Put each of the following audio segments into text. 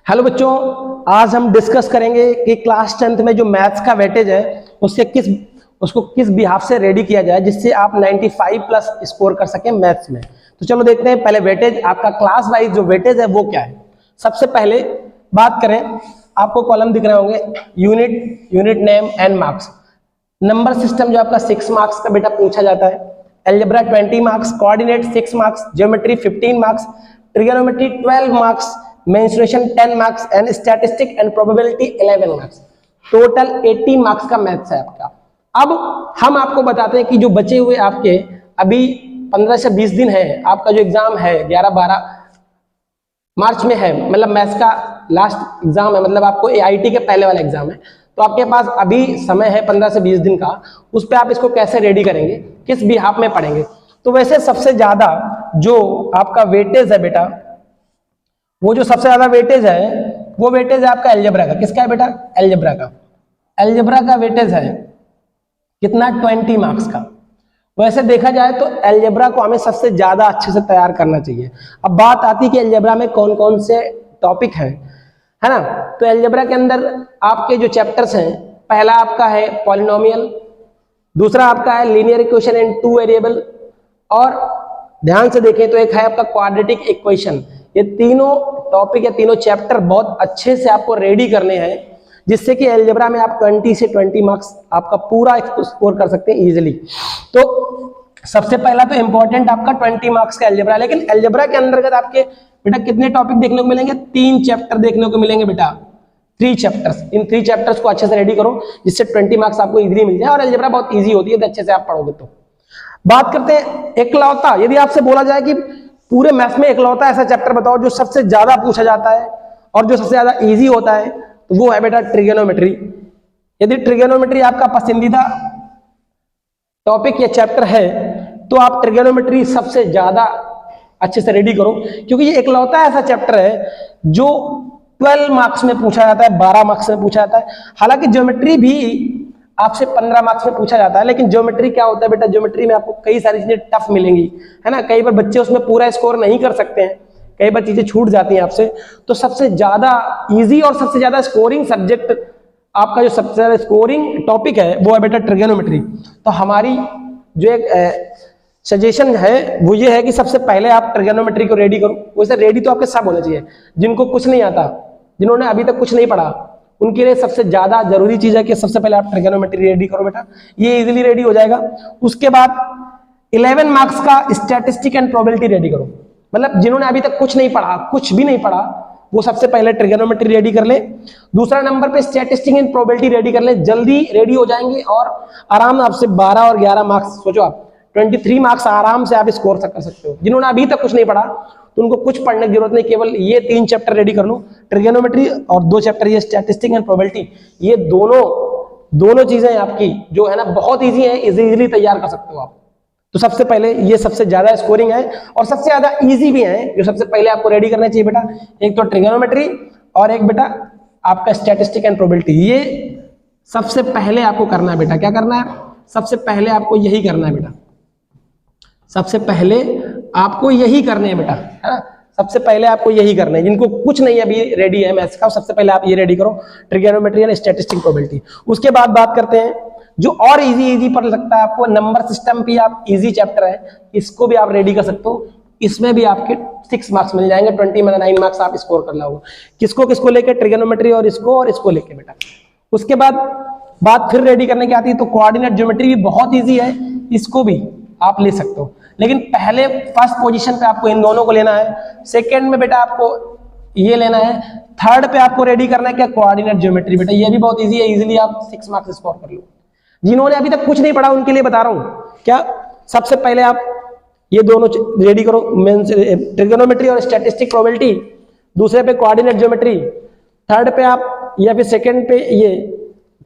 Hello बच्चों, आज हम डिस्कस करेंगे कि क्लास 10th में जो मैथ्स का वेटेज है उसको किस बिहाफ से रेडी किया जाए जिससे आप 95 प्लस स्कोर कर सकें मैथ्स में। तो चलो देखते हैं पहले वेटेज आपका क्लास वाइज जो वेटेज है वो क्या है। सबसे पहले बात करें, आपको कॉलम दिख रहे होंगे unit name and marks. Number system जो आपका 6 मार्क्स का बेटा पूछा जाता है, algebra 20 marks, coordinate 6 marks, geometry 15 marks, trigonometry 12 marks, mensuration 10 marks and statistic and probability 11 marks. Total 80 marks का मैथ्स है आपका। अब हम आपको बताते हैं कि जो बचे हुए आपके अभी 15 से 20 दिन है, आपका जो एग्जाम है 11-12 मार्च में है, मतलब मैथ्स का लास्ट एग्जाम है, मतलब आपको AIT के पहले वाला एग्जाम है। तो आपके पास अभी समय है 15 से 20 दिन का, उस पर आप इसको कैसे रेडी करेंगे, किस बिहाफ में पढ़ेंगे। तो वैसे सबसे ज्यादा जो आपका वेटेज है बेटा, वो जो सबसे ज्यादा वेटेज है वो वेटेज है आपका अलजेब्रा का। किसका है बेटा? अलजेब्रा का। अलजेब्रा का वेटेज है कितना? 20 मार्क्स का। वैसे देखा जाए तो अलजेब्रा को हमें सबसे ज्यादा अच्छे से तैयार करना चाहिए। अब बात आती है कि अलजेब्रा में कौन कौन से टॉपिक है ना। तो अलजेब्रा के अंदर आपके जो चैप्टर्स हैं, पहला आपका है पॉलिनोमियल, दूसरा आपका है लीनियर इक्वेशन इन 2 वेरिएबल, और ध्यान से देखें तो एक है आपका क्वाड्रेटिक इक्वेशन। ये तीनों टॉपिक या तीनों चैप्टर बहुत अच्छे से आपको रेडी करने हैं, जिससे कि अलजेब्रा में आप 20 से 20 मार्क्स आपका पूरा स्कोर कर सकते हैं इजीली। तो सबसे पहला तो इंपॉर्टेंट आपका 20 मार्क्स का अलजेब्रा। लेकिन अलजेब्रा के अंतर्गत आपके बेटा कितने टॉपिक देखने को मिलेंगे? 3 चैप्टर देखने को मिलेंगे बेटा, 3 चैप्टर्स। इन 3 चैप्टर्स को अच्छे से रेडी करो जिससे 20 मार्क्स आपको इजीली मिल जाए। और अलजेब्रा बहुत ईजी होती है अच्छे से आप पढ़ोगे तो। बात करते हैं इकलौता। यदि आपसे बोला जाए कि पूरे मैथ्स में इकलौता ऐसा चैप्टर बताओ जो सबसे ज्यादा पूछा जाता है और जो सबसे ज्यादा इजी होता है, तो वो है बेटा ट्रिगोनोमेट्री। यदि ट्रिगोनोमेट्री आपका पसंदीदा टॉपिक या चैप्टर है तो आप ट्रिगोनोमेट्री सबसे ज्यादा अच्छे से रेडी करो, क्योंकि ये इकलौता ऐसा चैप्टर है जो 12 मार्क्स में पूछा जाता है, 12 मार्क्स में पूछा जाता है। हालांकि ज्योमेट्री भी आपसे 15 मार्क्स में पूछा जाता है, लेकिन ज्योमेट्री क्या होता है बेटा, ज्योमेट्री में आपको कई सारी चीजें टफ मिलेंगी, है ना। कई बार बच्चे उसमें पूरा स्कोर नहीं कर सकते हैं, कई बार चीजें छूट जाती हैं आपसे। तो सबसे ज्यादा इजी और सबसे ज्यादा स्कोरिंग सब्जेक्ट आपका जो सबसे ज्यादा स्कोरिंग टॉपिक है वो है बेटा ट्रिगोनोमेट्री। तो हमारी जो एक सजेशन है वो ये है कि सबसे पहले आप ट्रिगोनोमेट्री को रेडी करो। वैसे रेडी तो आपके सब होने चाहिए, जिनको कुछ नहीं आता, जिन्होंने अभी तक कुछ नहीं पढ़ा, उनके लिए सबसे ज्यादा जरूरी चीज है कि सबसे पहले आप ट्रिगोनोमेट्री रेडी करो बेटा, ये इजीली रेडी हो जाएगा। उसके बाद 11 मार्क्स का स्टैटिस्टिक एंड प्रोबेबिलिटी रेडी करो। मतलब जिन्होंने अभी तक कुछ नहीं पढ़ा, कुछ भी नहीं पढ़ा, वो सबसे पहले ट्रिगोनोमेट्री रेडी कर ले। दूसरा नंबर पे स्टैटिस्टिक एंड प्रोबेबिलिटी रेडी कर ले, जल्दी रेडी हो जाएंगे और आराम आपसे 12 और 11 मार्क्स, सोचो आप 23 मार्क्स आराम से आप स्कोर कर सकते हो। जिन्होंने अभी तक कुछ नहीं पढ़ा तो उनको कुछ पढ़ने की जरूरत नहीं, केवल ये 3 चैप्टर रेडी कर लो, ट्रिगोनोमेट्री और 2 चैप्टर ये स्टैटिस्टिक एंड प्रोबेबिलिटी। ये दोनों चीजें आपकी जो है ना बहुत इजी है, इजीली तैयार कर सकते हो आप। तो सबसे पहले ये सबसे ज्यादा स्कोरिंग है और सबसे ज्यादा इजी भी है, जो सबसे पहले आपको रेडी करना चाहिए बेटा। एक तो ट्रिगोनोमेट्री और एक बेटा आपका स्टैटिस्टिक एंड प्रोबेबिलिटी। ये सबसे पहले आपको करना है बेटा। क्या करना है? सबसे पहले आपको यही करना है बेटा, सबसे पहले आपको यही करने हैं बेटा, है ना। सबसे पहले आपको यही करना है। जिनको कुछ नहीं अभी रेडी है मैथ्स का, सबसे पहले आप ये रेडी करो, ट्रिगोनोमेट्री एंड स्टैटिस्टिक प्रोबेबिलिटी। उसके बाद बात करते हैं जो और इजी पढ़ सकता है आपको, नंबर सिस्टम भी आप इजी चैप्टर है, इसको भी आप रेडी कर सकते हो। इसमें भी आपके 6 मार्क्स मिल जाएंगे, 20 में 9 मार्क्स आप स्कोर कर लाओगे। किसको लेके? ट्रिगोनोमेट्री और इसको लेके बेटा। उसके बाद बात फिर रेडी करने की आती है तो कोऑर्डिनेट ज्योमेट्री भी बहुत ईजी है, इसको भी आप ले सकते हो। लेकिन पहले फर्स्ट पोजीशन पे आपको इन दोनों को लेना है, सेकंड में बेटा आपको ये लेना है, थर्ड पे आपको रेडी करना है क्या? कोऑर्डिनेट ज्योमेट्री बेटा। ये भी बहुत इजी है, इजीली आप 6 मार्क्स स्कोर कर लो। जिन्होंने अभी तक कुछ नहीं पढ़ा उनके लिए बता रहा हूं क्या, सबसे पहले आप ये दोनों रेडी करो, ट्रिगोनोमेट्री और स्टैटिस्टिक प्रोबेबिलिटी, दूसरे पे कोऑर्डिनेट ज्योमेट्री, थर्ड पे आप या फिर सेकंड पे ये,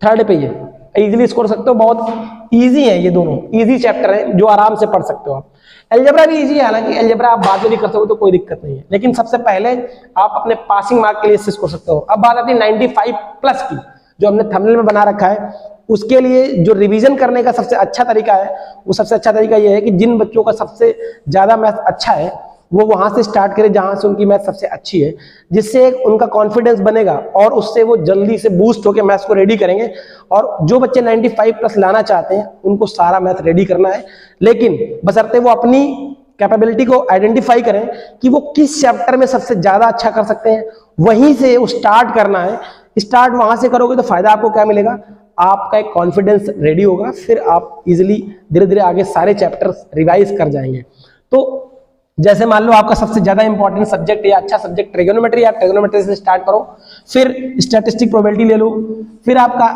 थर्ड पे ये इजीली स्कोर सकते हो। बहुत इजी है, ये दोनों इजी चैप्टर है जो आराम से पढ़ सकते हो आप। अलजेब्रा भी इजी है, हालांकि अलजेब्रा आप बाद में भी कर सकते हो तो कोई दिक्कत नहीं है, लेकिन सबसे पहले आप अपने पासिंग मार्क के लिए इससे स्कोर सकते हो। अब बात आती है 95 प्लस की, जो हमने थंबनेल में बना रखा है। उसके लिए जो रिवीजन करने का सबसे अच्छा तरीका है, वो सबसे अच्छा तरीका ये है कि जिन बच्चों का सबसे ज्यादा मैथ अच्छा है वो वहां से स्टार्ट करें जहां से उनकी मैथ सबसे अच्छी है, जिससे एक उनका कॉन्फिडेंस बनेगा और उससे वो जल्दी से बूस्ट होकर मैथ्स को रेडी करेंगे। और जो बच्चे 95 प्लस लाना चाहते हैं उनको सारा मैथ रेडी करना है, लेकिन बशर्ते वो अपनी कैपेबिलिटी को आइडेंटिफाई करें कि वो किस चैप्टर में सबसे ज्यादा अच्छा कर सकते हैं, वहीं से वो स्टार्ट करना है। स्टार्ट वहां से करोगे तो फायदा आपको क्या मिलेगा, आपका एक कॉन्फिडेंस रेडी होगा, फिर आप इजिली धीरे धीरे आगे सारे चैप्टर्स रिवाइज कर जाएंगे। तो जैसे मान लो आपका सबसे ज्यादा इंपॉर्टेंट सब्जेक्ट या अच्छा सब्जेक्ट ट्रिगोनोमेट्री, या ट्रिगोनोमेट्री से स्टार्ट करो, फिर स्टैटिस्टिक प्रोबेबिलिटी ले लो, फिर आपका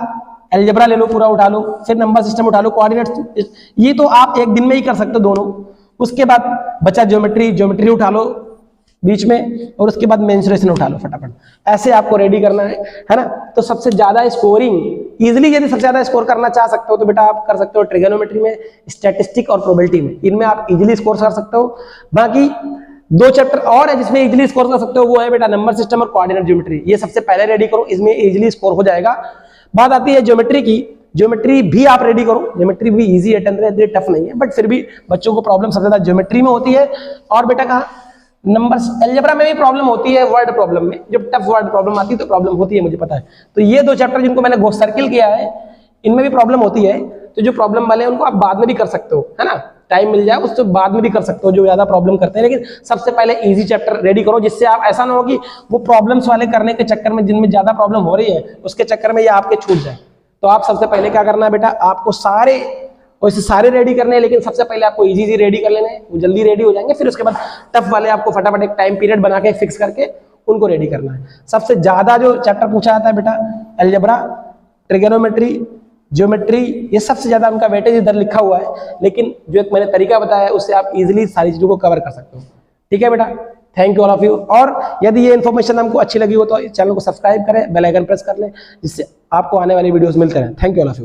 अलजेब्रा ले लो, पूरा उठा लो, फिर नंबर सिस्टम उठा लो, कोऑर्डिनेट्स, ये तो आप एक दिन में ही कर सकते हो दोनों। उसके बाद बचा ज्योमेट्री उठा लो बीच में, और उसके बाद मेंसुरेशन उठा लो फटाफट। ऐसे आपको रेडी करना है ना। तो सबसे ज्यादा स्कोरिंग इजीली यदि सबसे ज्यादा स्कोर करना चाह सकते हो तो बेटा आप कर सकते हो ट्रिगोनोमेट्री में, स्टैटिस्टिक और प्रोबेबिलिटी में, इनमें आप इजीली स्कोर कर सकते हो। बाकी 2 चैप्टर और है जिसमें इजीली स्कोर कर सकते हो, वो है बेटा नंबर सिस्टम और कोऑर्डिनेट ज्योमेट्री। ये सबसे पहले रेडी करो, इसमें इजीली स्कोर हो जाएगा। बात आती है ज्योमेट्री की, ज्योमेट्री भी आप रेडी करो, ज्योमेट्री भी इजी है, टफ नहीं है, बट फिर भी बच्चों को प्रॉब्लम सबसे ज्यादा ज्योमेट्री में होती है। और बेटा कहा नंबर अलजेब्रा में भी प्रॉब्लम होती है, वर्ड प्रॉब्लम में, जब टफ वर्ड प्रॉब्लम आती है तो प्रॉब्लम होती है, मुझे पता है। तो ये 2 चैप्टर जिनको मैंने सर्किल किया है, इनमें भी प्रॉब्लम होती है। तो जो प्रॉब्लम वाले हैं उनको आप बाद में भी कर सकते हो, है ना, टाइम मिल जाए उससे बाद में भी कर सकते हो जो ज्यादा प्रॉब्लम करते हैं। लेकिन सबसे पहले इजी चैप्टर रेडी करो, जिससे आप ऐसा ना हो कि वो प्रॉब्लम्स वाले करने के चक्कर में, जिनमें ज्यादा प्रॉब्लम हो रही है उसके चक्कर में ये आपके छूट जाए। तो आप सबसे पहले क्या करना है बेटा, आपको सारे रेडी करने हैं, लेकिन सबसे पहले आपको इजी रेडी कर लेना है, वो जल्दी रेडी हो जाएंगे। फिर उसके बाद टफ वाले आपको फटाफट एक टाइम पीरियड बना के फिक्स करके उनको रेडी करना है। सबसे ज्यादा जो चैप्टर पूछा जाता है बेटा अलजेब्रा, ट्रिगोनोमेट्री, ज्योमेट्री, ये सबसे ज्यादा उनका वेटेज इधर लिखा हुआ है, लेकिन जो एक मैंने तरीका बताया है उससे आप इजीली सारी चीजों को कवर कर सकते हो। ठीक है बेटा, thank you all of you. और यदि ये इन्फॉर्मेशन हमको अच्छी लगी हो तो चैनल को सब्सक्राइब करें, बेल आइकन प्रेस कर लें, जिससे आपको आने वाली वीडियोस मिलते रहें। Thank you all of you.